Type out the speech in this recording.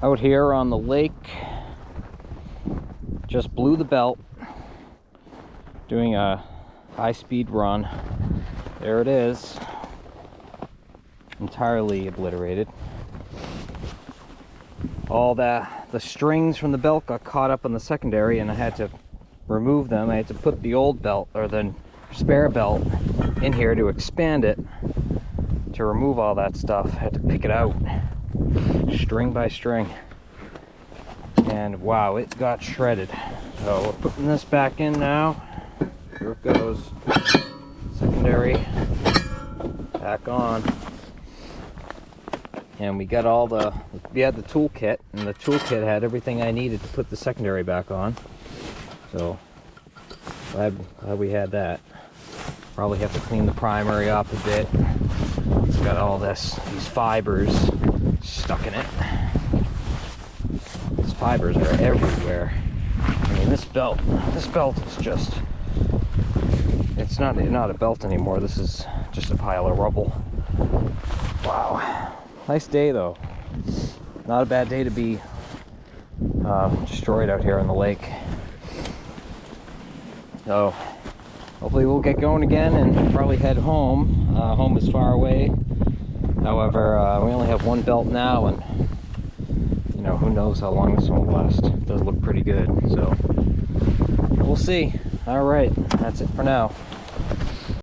out here on the lake. Just blew the belt doing a high-speed run. There it is, entirely obliterated. All the strings from the belt got caught up on the secondary, and I had to remove them. I had to put the old belt, or the spare belt, in here to expand it, to remove all that stuff. I had to pick it out string by string, and wow, it got shredded. So we're putting this back in now. Here it goes. Secondary back on, and we got we had the toolkit, and the toolkit had everything I needed to put the secondary back on. So glad we had that. Probably have to clean the primary up a bit. It's got all these fibers stuck in it. These fibers are everywhere. I mean, this belt is just, it's not a belt anymore. This is just a pile of rubble. Wow. Nice day though. Not a bad day to be destroyed out here on the lake. So hopefully we'll get going again and probably head home. Home is far away. However, we only have one belt now, and you know, who knows how long this one will last. It does look pretty good, so we'll see. All right, that's it for now.